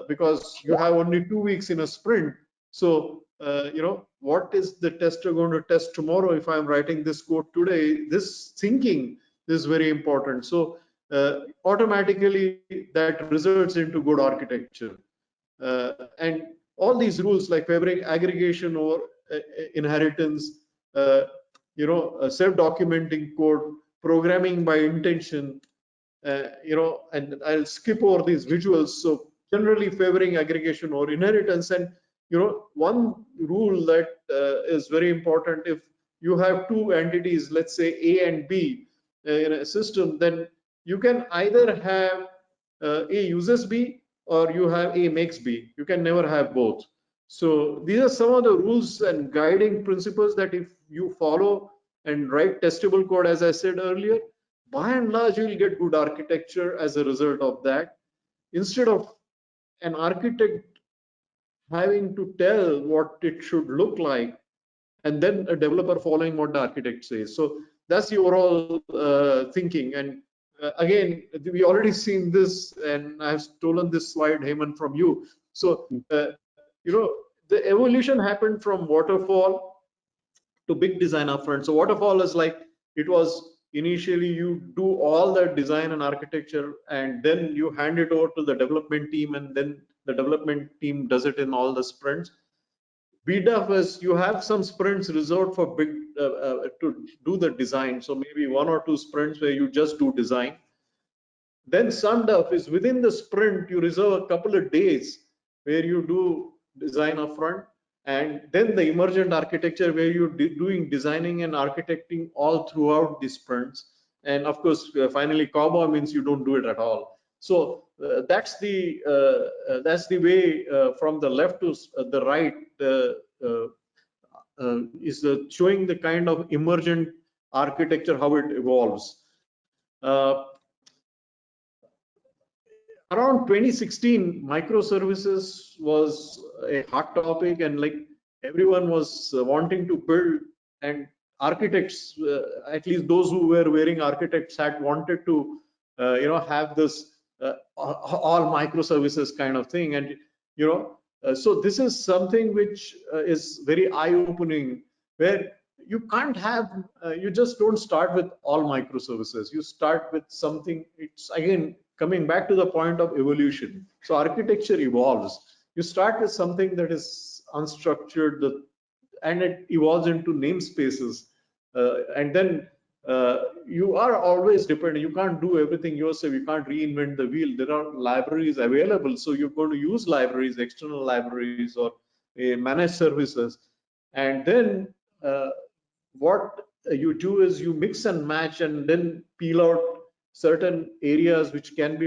because you have only 2 weeks in a sprint. So what is the tester going to test tomorrow if I'm writing this code today? This thinking is very important. So automatically that results into good architecture. And all these rules like favoring aggregation or inheritance, self-documenting code, programming by intention, and I'll skip over these visuals. So generally favoring aggregation or inheritance. And one rule that is very important: if you have 2 entities, let's say A and B, in a system, then you can either have A uses B or you have A makes B. You can never have both. So these are some of the rules and guiding principles that if you follow and write testable code, as I said earlier, by and large you will get good architecture as a result of that, instead of an architect having to tell what it should look like and then a developer following what the architect says. So that's the overall thinking. And again, we already seen this, and I've stolen this slide, Hemant, from you. So the evolution happened from waterfall to big design upfront. So waterfall is like, it was initially you do all the design and architecture, and then you hand it over to the development team, and then the development team does it in all the sprints. BDUF is you have some sprints reserved for big to do the design. So maybe 1 or 2 sprints where you just do design. Then sun up is within the sprint, you reserve a couple of days where you do design upfront, and then the emergent architecture where you're doing designing and architecting all throughout the sprints. And of course, finally, cowboy means you don't do it at all. So that's the way from the left to the right is showing the kind of emergent architecture, how it evolves. Around 2016, microservices was a hot topic, and like everyone was wanting to build, and architects, at least those who were wearing architects hat, wanted to have this all microservices kind of thing. And so this is something which is very eye-opening, where you can't have you just don't start with all microservices. You start with something. It's again coming back to the point of evolution. So architecture evolves. You start with something that is unstructured, and it evolves into namespaces, and then you are always dependent. You can't do everything yourself. You can't reinvent the wheel. There are libraries available, so you're going to use libraries, external libraries, or managed services. And then what you do is you mix and match, and then peel out certain areas which can be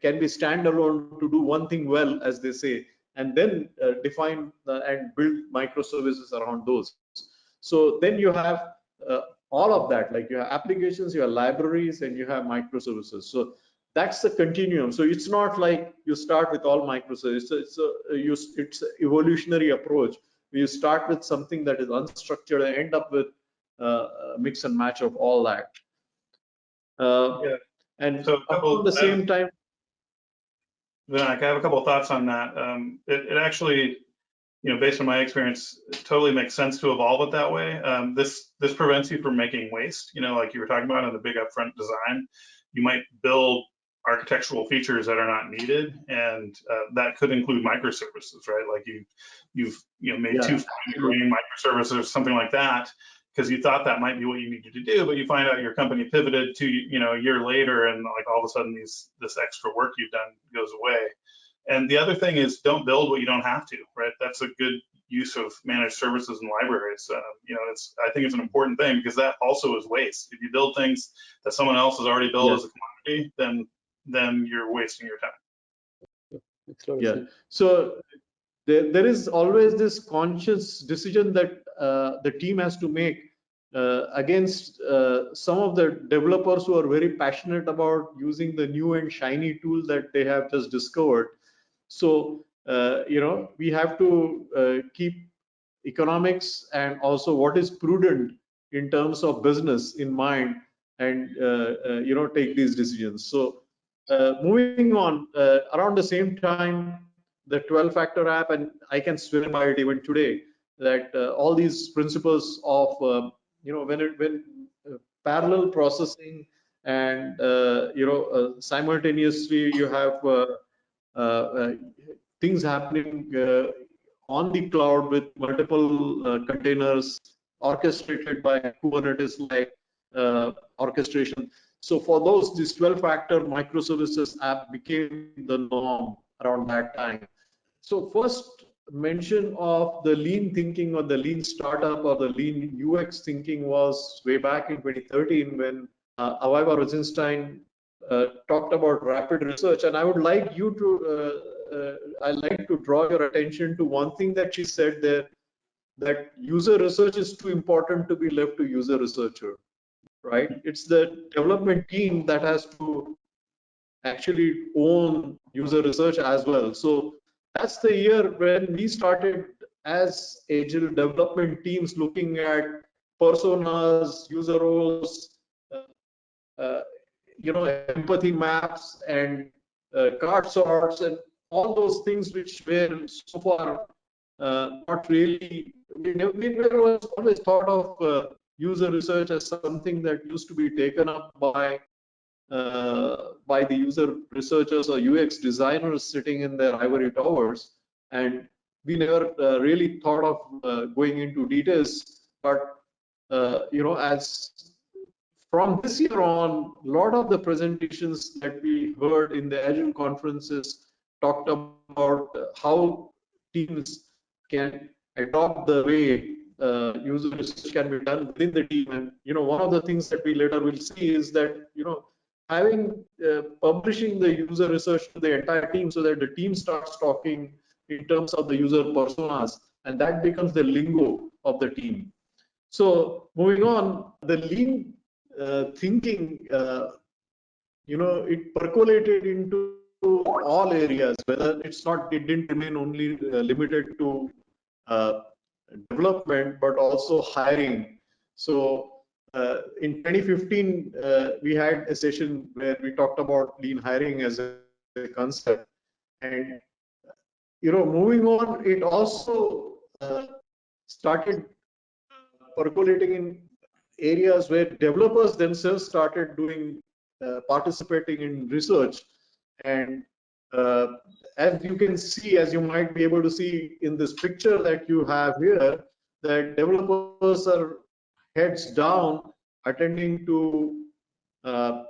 can be standalone to do one thing well, as they say, and then define and build microservices around those. So then you have all of that, like you have applications, you have libraries, and you have microservices. So that's the continuum. So it's not like you start with all microservices. It's an evolutionary approach. You start with something that is unstructured and end up with a mix and match of all that. Yeah. And So at the same time, Vinayak, I have a couple of thoughts on that. It actually, based on my experience, it totally makes sense to evolve it that way. This prevents you from making waste. Like you were talking about in the big upfront design, you might build architectural features that are not needed, and that could include microservices, right? Like you've made two fine-grained microservices or something like that because you thought that might be what you needed to do, but you find out your company pivoted to a year later, and like all of a sudden this extra work you've done goes away. And the other thing is, don't build what you don't have to, right? That's a good use of managed services and libraries. I think it's an important thing, because that also is waste. If you build things that someone else has already built as a commodity, then you're wasting your time. Yeah. So there is always this conscious decision that the team has to make against some of the developers who are very passionate about using the new and shiny tool that they have just discovered. So we have to keep economics and also what is prudent in terms of business in mind, and take these decisions. So moving on, around the same time, the 12-factor app, and I can swear by it even today, that all these principles of when parallel processing and simultaneously you have things happening on the cloud with multiple containers orchestrated by Kubernetes-like orchestration. So for those, this 12-factor microservices app became the norm around that time. So first mention of the lean thinking or the lean startup or the lean UX thinking was way back in 2013 when Aviva Rosenstein talked about rapid research. And I would like you to, I'd like to draw your attention to one thing that she said there, that user research is too important to be left to user researcher, right? It's the development team that has to actually own user research as well. So that's the year when we started as agile development teams looking at personas, user roles, empathy maps and card sorts and all those things which were so far not really, we never always thought of user research as something that used to be taken up by the user researchers or UX designers sitting in their ivory towers, and we never really thought of going into details. But as from this year on, a lot of the presentations that we heard in the Agile conferences talked about how teams can adopt the way user research can be done within the team. And one of the things that we later will see is that having publishing the user research to the entire team so that the team starts talking in terms of the user personas, and that becomes the lingo of the team. So moving on, the lean thinking, it percolated into all areas, whether it didn't remain only limited to uh, development, but also hiring. So in 2015, we had a session where we talked about lean hiring as a concept. And moving on, it also started percolating in areas where developers themselves started doing participating in research. And as you can see, as you might be able to see in this picture that you have here, that developers are heads down attending to the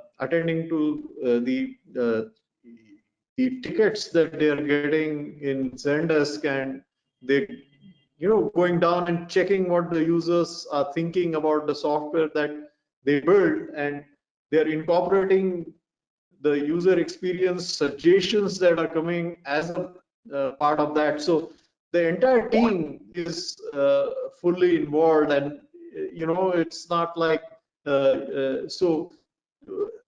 tickets that they are getting in Zendesk, and they going down and checking what the users are thinking about the software that they build, and they're incorporating the user experience suggestions that are coming as a part of that. So the entire team is fully involved, and it's not like so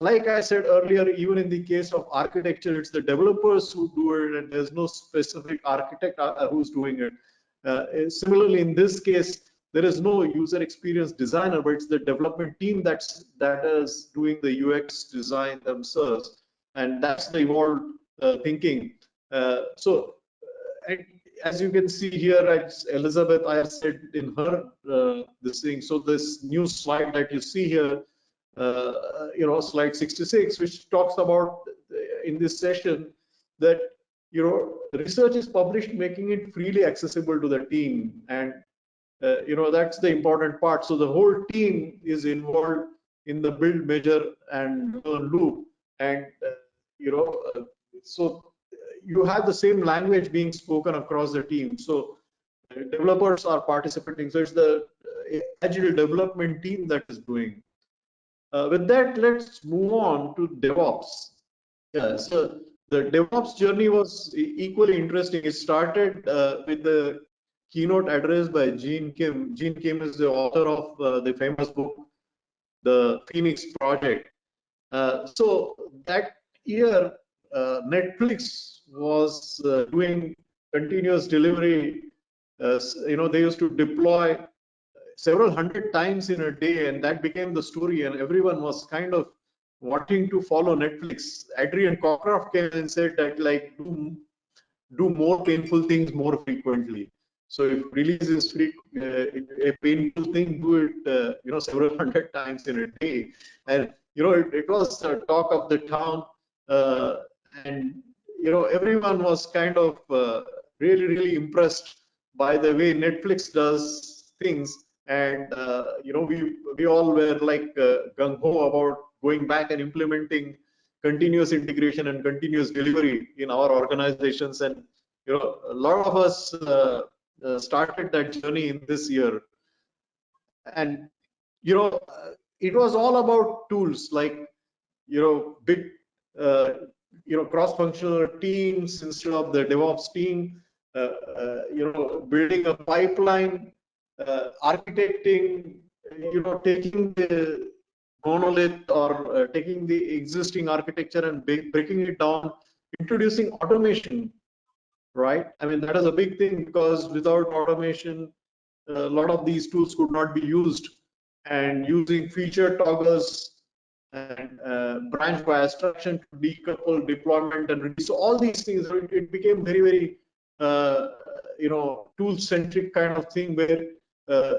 like I said earlier, even in the case of architecture, it's the developers who do it, and there's no specific architect who's doing it. Similarly, in this case, there is no user experience designer, but it's the development team that is doing the UX design themselves, and that's the evolved thinking. And as you can see here, as Elizabeth I said in her this thing. So this new slide that you see here, slide 66, which talks about in this session that research is published, making it freely accessible to the team, and that's the important part. So the whole team is involved in the build, measure, and learn loop, and so you have the same language being spoken across the team. So developers are participating. So it's the agile development team that is doing. With that, let's move on to DevOps. Yeah, so the DevOps journey was equally interesting. It started with the keynote address by Gene Kim. Gene Kim is the author of the famous book, The Phoenix Project. So that year, Netflix was doing continuous delivery. They used to deploy several hundred times in a day, and that became the story, and everyone was kind of wanting to follow Netflix. Adrian Cockcroft came and said that, like, do more painful things more frequently. So if release is a painful thing, do it several hundred times in a day. And it was a talk of the town, and everyone was kind of really impressed by the way Netflix does things. And we all were like gung ho about going back and implementing continuous integration and continuous delivery in our organizations. And a lot of us started that journey in this year. And it was all about tools, like big cross-functional teams instead of the DevOps team, building a pipeline, architecting, taking the monolith or taking the existing architecture and breaking it down, introducing automation, right? I mean, that is a big thing, because without automation, a lot of these tools could not be used. And using feature toggles and branch by abstraction to decouple deployment and release, so all these things, it became very tool centric kind of thing, where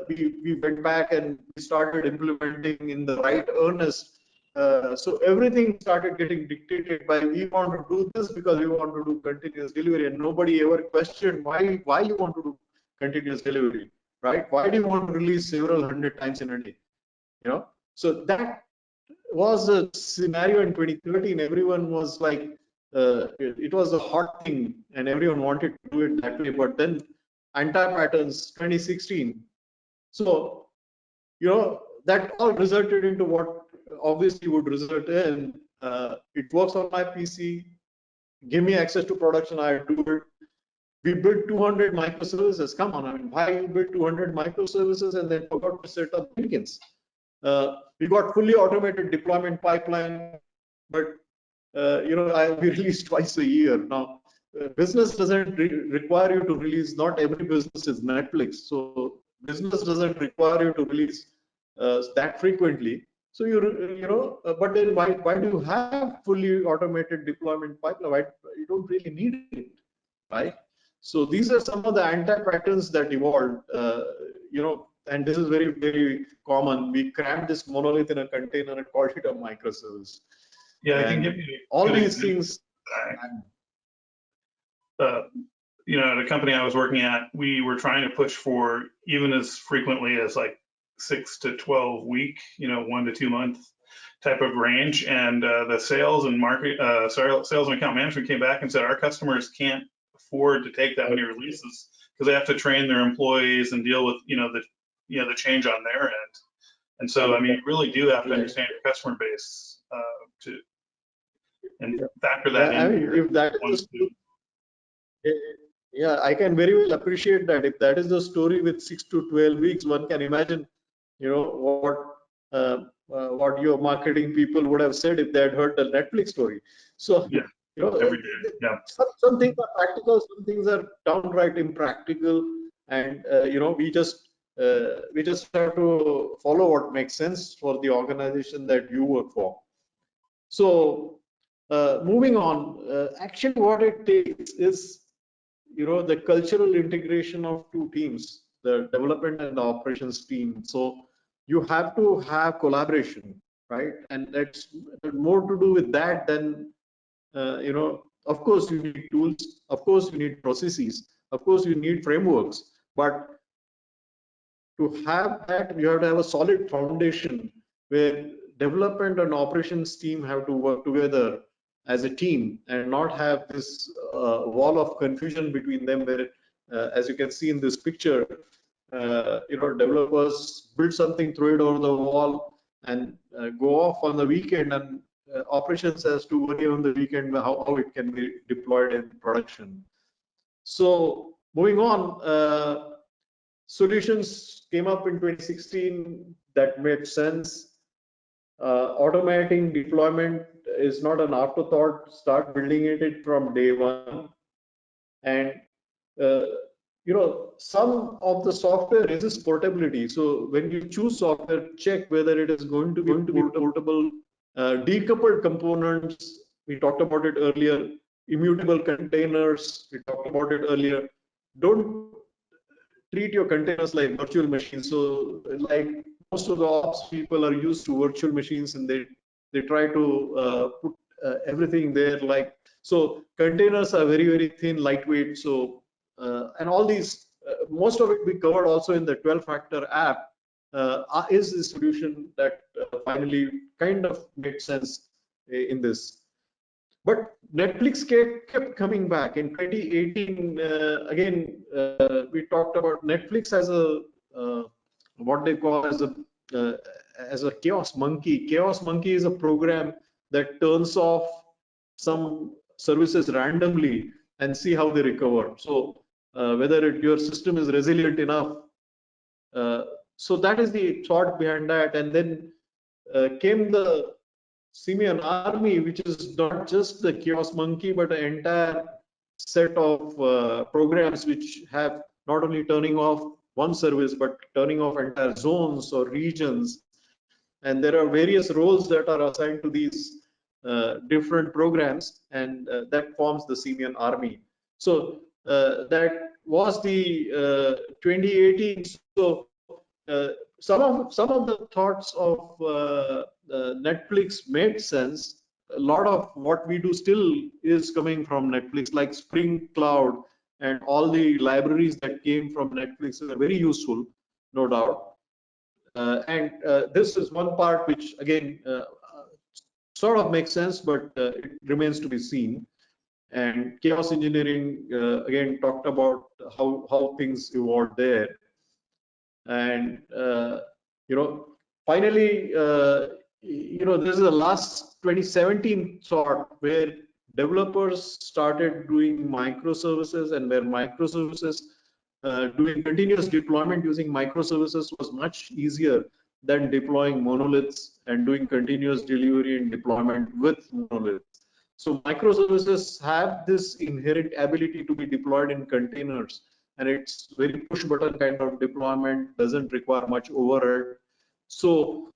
we went back and we started implementing in the right earnest. So everything started getting dictated by, we want to do this because we want to do continuous delivery, and nobody ever questioned why you want to do continuous delivery, right? Why do you want to release several hundred times in a day? So that was a scenario in 2013. Everyone was like, it was a hot thing and everyone wanted to do it that way. But then anti-patterns 2016. So, that all resulted into what obviously would result in, it works on my PC, give me access to production, I do it. We built 200 microservices. Come on, I mean, why you build 200 microservices and then forgot to set up Jenkins? We got fully automated deployment pipeline, but we release twice a year now. Business doesn't require you to release. Not every business is Netflix, so business doesn't require you to release that frequently. So but then why do you have fully automated deployment pipeline? Why you don't really need it, right? So these are some of the anti-patterns that evolved, and this is very, very common. We crammed this monolith in a container and called it a microservice. Yeah, I can give you all these things. At a company I was working at, we were trying to push for even as frequently as like 6 to 12 week, 1 to 2 month type of range. And the sales and sales and account management came back and said our customers can't afford to take that many releases because they have to train their employees and deal with the change on their end. And so, I mean, you really do have to understand your customer base and factor that in. I mean, if that is yeah, I can very well appreciate that. If that is the story with 6 to 12 weeks, one can imagine, what your marketing people would have said if they had heard the Netflix story. So, yeah, every day. Yeah. Some things are practical, some things are downright impractical, and we just have to follow what makes sense for the organization that you work for. So, moving on, actually, what it takes is the cultural integration of two teams, the development and the operations team. So you have to have collaboration, right? And that's more to do with that than, of course you need tools, of course you need processes, of course you need frameworks, but to have that, you have to have a solid foundation where development and operations team have to work together as a team and not have this wall of confusion between them where, as you can see in this picture, developers build something, throw it over the wall and go off on the weekend, and operations has to worry on the weekend how it can be deployed in production. So moving on, solutions came up in 2016 that made sense. Automating deployment is not an afterthought. Start building it from day one. And some of the software resists portability. So when you choose software, check whether it is going to be portable. Decoupled components, we talked about it earlier. Immutable containers, we talked about it earlier. Don't treat your containers like virtual machines. So like most of the ops people are used to virtual machines, and they try to put everything there. Like, so containers are very, very thin, lightweight. So and all these, most of it we covered also in the 12-factor app, is the solution that finally kind of made sense in this. But Netflix kept coming back. In 2018, again, we talked about Netflix as a what they call as a chaos monkey. Chaos monkey is a program that turns off some services randomly and see how they recover. So whether your system is resilient enough. So that is the thought behind that. And then came the Simian army, which is not just the chaos monkey, but an entire set of programs which have not only turning off one service, but turning off entire zones or regions. And there are various roles that are assigned to these different programs, and that forms the Simian army. So that was the 2018. So some of the thoughts of Netflix made sense. A lot of what we do still is coming from Netflix, like Spring Cloud and all the libraries that came from Netflix are very useful, no doubt. And this is one part which, again, sort of makes sense, but it remains to be seen. And chaos engineering, again, talked about how things evolved there. And, finally, this is the last 2017 sort where developers started doing microservices, and where microservices, doing continuous deployment using microservices was much easier than deploying monoliths and doing continuous delivery and deployment with monoliths. So microservices have this inherent ability to be deployed in containers, and it's very push button kind of deployment, doesn't require much overhead. So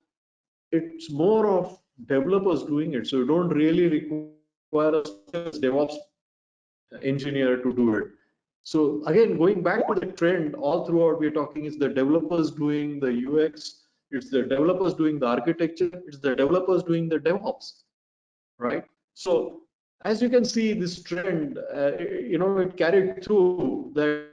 it's more of developers doing it. So you don't really require a specialist DevOps engineer to do it. So again, going back to the trend, all throughout we're talking is the developers doing the UX, it's the developers doing the architecture, it's the developers doing the DevOps, right? So as you can see, this trend, it carried through that,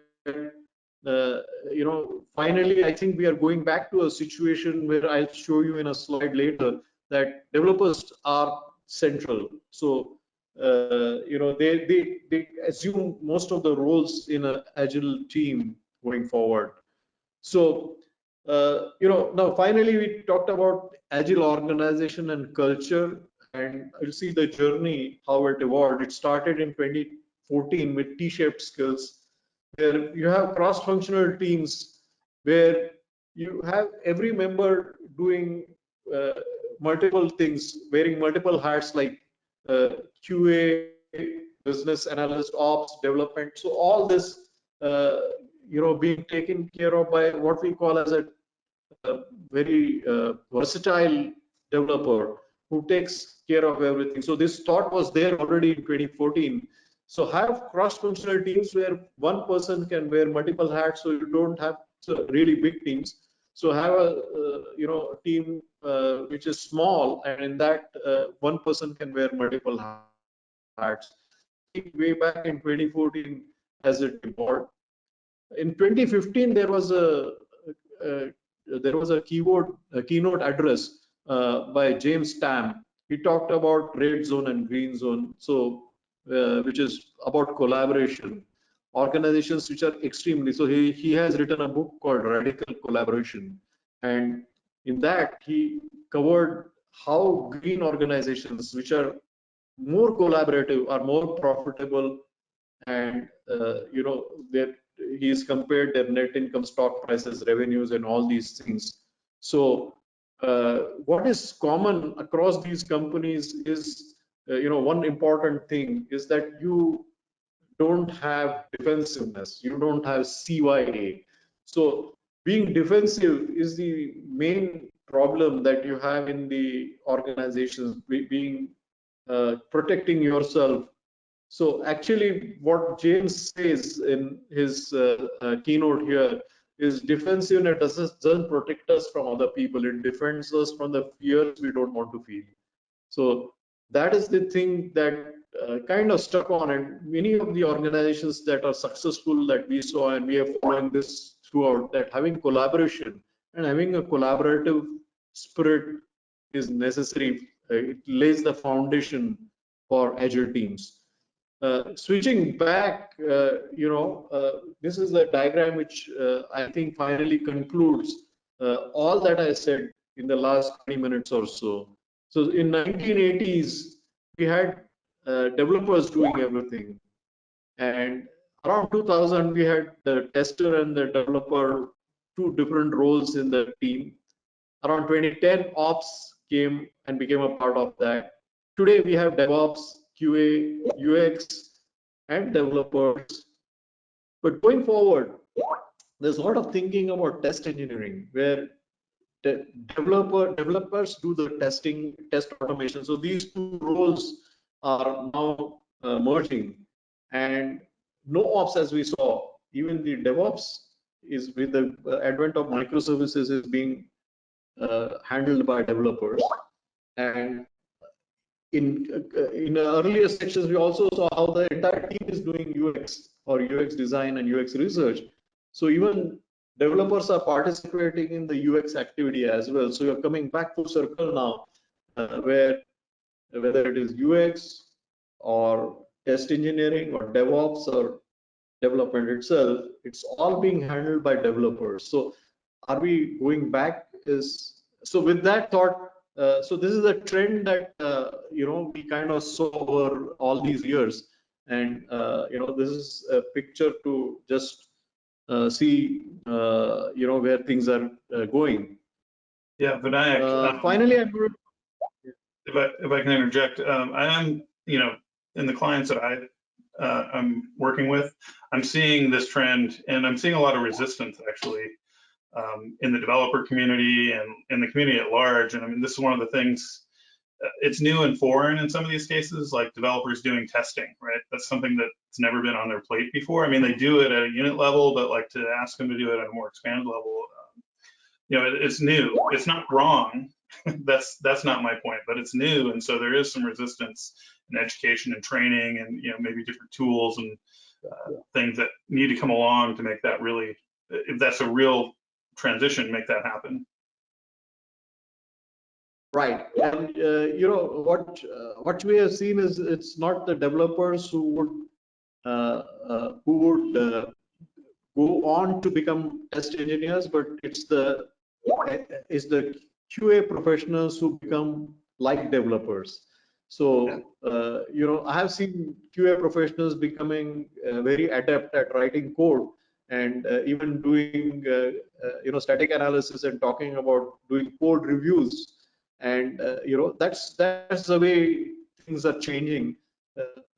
finally, I think we are going back to a situation where I'll show you in a slide later that developers are central. So, they assume most of the roles in an agile team going forward. So, now finally we talked about agile organization and culture, and you'll see the journey, how it evolved. It started in 2014 with T-shaped skills, where you have cross-functional teams, where you have every member doing multiple things, wearing multiple hats like QA, business analyst, ops, development. So all this, being taken care of by what we call as a very versatile developer who takes care of everything. So this thought was there already in 2014. So have cross-functional teams where one person can wear multiple hats, so you don't have really big teams. So have a team which is small, and in that one person can wear multiple hats. Way back in 2014, as it evolved. In 2015, there was a keynote address by James Tam. He talked about red zone and green zone, so which is about collaboration. Organizations which are extremely, so he has written a book called Radical Collaboration, and in that he covered how green organizations which are more collaborative are more profitable, and that he's compared their net income, stock prices, revenues, and all these things. So what is common across these companies is, one important thing is that you don't have defensiveness, you don't have CYA. So being defensive is the main problem that you have in the organizations, being protecting yourself. So actually what James says in his keynote here is defensiveness doesn't protect us from other people, it defends us from the fears we don't want to feel. So that is the thing that kind of stuck on, and many of the organizations that are successful that we saw, and we are following this throughout, that having collaboration and having a collaborative spirit is necessary. It lays the foundation for agile teams. Switching back, this is the diagram which I think finally concludes all that I said in the last 20 minutes or so. So in 1980s, we had developers doing everything, and around 2000 we had the tester and the developer, two different roles in the team. Around 2010, ops came and became a part of that. Today we have DevOps, QA, UX, and developers. But going forward, there's a lot of thinking about test engineering, where developers do the testing, test automation. So these two roles are now merging, and no ops, as we saw, even the DevOps is, with the advent of microservices, is being handled by developers. And in earlier sections, we also saw how the entire team is doing UX or UX design and UX research. So even developers are participating in the UX activity as well. So you're coming back full circle now, where whether it is UX or test engineering or DevOps or development itself, it's all being handled by developers. So are we going back? So with that thought, so this is a trend that we kind of saw over all these years, and this is a picture to just see where things are going. Yeah, Vinayak. Finally, I'm going to, If I can interject, I am, in the clients that I'm working with, I'm seeing this trend, and I'm seeing a lot of resistance actually in the developer community and in the community at large. And I mean, this is one of the things. It's new and foreign in some of these cases, like developers doing testing, right? That's something that's never been on their plate before. I mean, they do it at a unit level, but like to ask them to do it at a more expanded level, it's new. It's not wrong. That's not my point, but it's new, and so there is some resistance in education and training, and maybe different tools and things that need to come along to make that really, if that's a real transition, make that happen. right. And what we have seen is it's not the developers who would go on to become test engineers, but it's the QA professionals who become like developers. So I have seen QA professionals becoming very adept at writing code and even doing static analysis and talking about doing code reviews. And that's the way things are changing.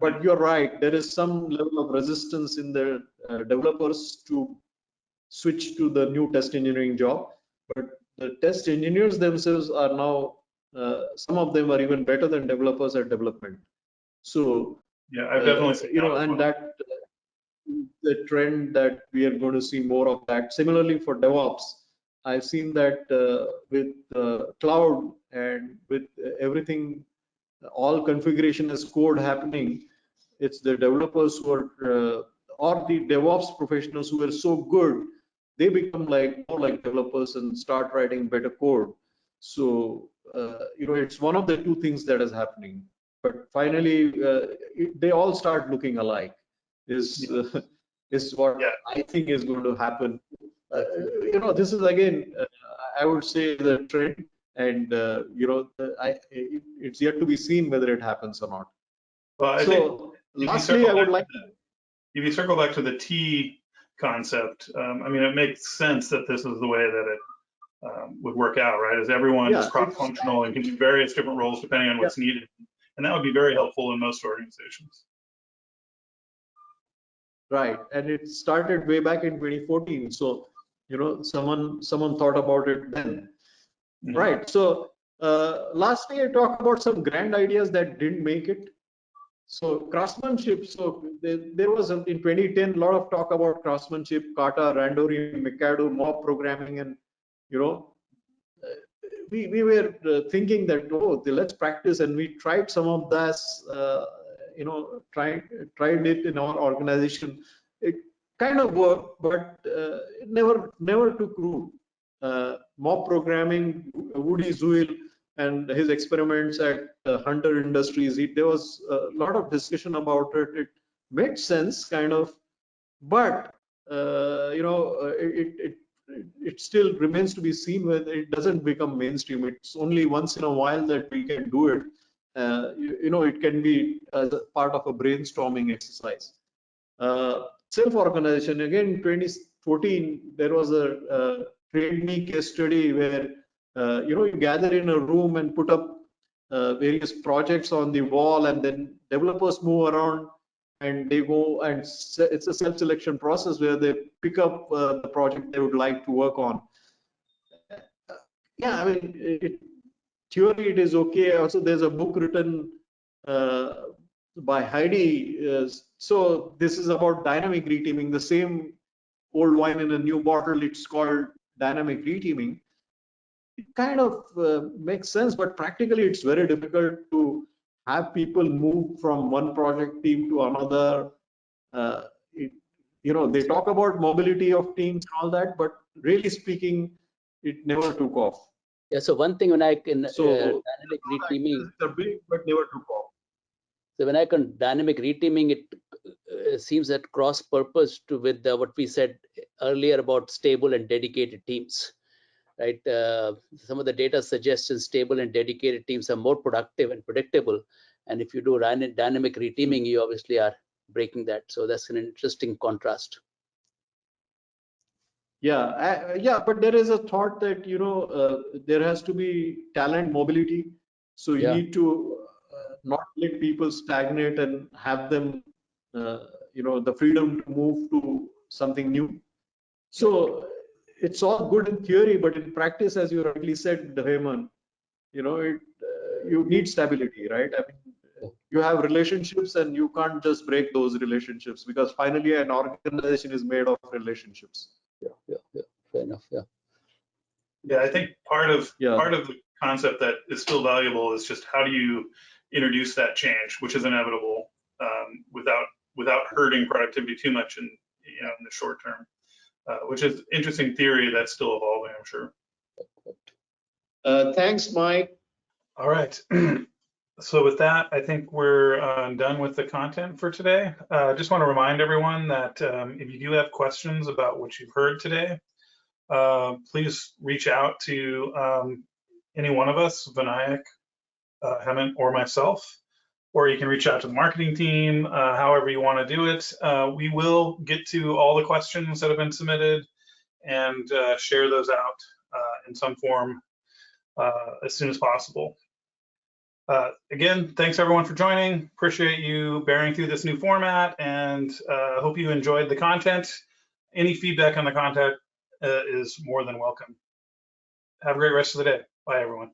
But you're right, there is some level of resistance in the developers to switch to the new test engineering job. But the test engineers themselves are now, some of them are even better than developers at development. So yeah, I've definitely seen and that the trend that we are going to see more of that. Similarly for DevOps, I've seen that with cloud and with everything, all configuration as code happening, it's the developers who are or the DevOps professionals who are so good, they become more like developers and start writing better code. So it's one of the two things that is happening. But finally, they all start looking alike. Is what I think is going to happen. This is again, I would say the trend, and it's yet to be seen whether it happens or not. Well, I So lastly, I would like if you circle back to the T concept, I mean, it makes sense that this is the way that it would work out, right? As everyone is cross-functional and can do various different roles depending on what's needed. And that would be very helpful in most organizations. Right, and it started way back in 2014. So, someone thought about it then. Mm-hmm. Right. So, lastly, I talk about some grand ideas that didn't make it. So, craftsmanship. So, there was in 2010 a lot of talk about craftsmanship, kata, randori, mikado, mob programming, and we were thinking that let's practice, and we tried some of this. Tried it in our organization. It kind of worked, but it never took root. Mob programming, Woody Zuil and his experiments at Hunter Industries, there was a lot of discussion about it. It made sense, kind of, but it still remains to be seen whether it doesn't become mainstream. It's only once in a while that we can do it. It can be as a part of a brainstorming exercise. Self-organization, again, in 2014, there was a trade me case study where you gather in a room and put up various projects on the wall, and then developers move around and they go, and it's a self-selection process where they pick up the project they would like to work on. Yeah, I mean, theory it is okay. Also, there's a book written by Heidi. So this is about dynamic reteaming, the same old wine in a new bottle. It's called dynamic reteaming. It kind of makes sense, but practically it's very difficult to have people move from one project team to another. They talk about mobility of teams and all that, but really speaking, it never took off. Yeah, so one thing when I can So dynamic reteaming, they're big, but never too small. so when I can dynamic reteaming, it seems that cross purpose to with what we said earlier about stable and dedicated teams, right? Some of the data suggests stable and dedicated teams are more productive and predictable. And if you do dynamic reteaming, you obviously are breaking that. So that's an interesting contrast. Yeah, but there is a thought that, there has to be talent mobility. So you Yeah. need to not let people stagnate and have them, the freedom to move to something new. So it's all good in theory, but in practice, as you rightly said, Heyman, you need stability, right? I mean, you have relationships and you can't just break those relationships, because finally an organization is made of relationships. Yeah. Fair enough. Yeah. Yeah, I think part of Yeah. the concept that is still valuable is just how do you introduce that change, which is inevitable, without hurting productivity too much in the short term, which is interesting theory that's still evolving, I'm sure. Thanks, Mike. All right. So with that, I think we're done with the content for today. Just want to remind everyone that if you do have questions about what you've heard today, please reach out to any one of us, Vinayak, Hemant, or myself, or you can reach out to the marketing team, however you want to do it. We will get to all the questions that have been submitted and share those out in some form as soon as possible. Again, thanks everyone for joining. Appreciate you bearing through this new format, and hope you enjoyed the content. Any feedback on the content is more than welcome. Have a great rest of the day. Bye, everyone.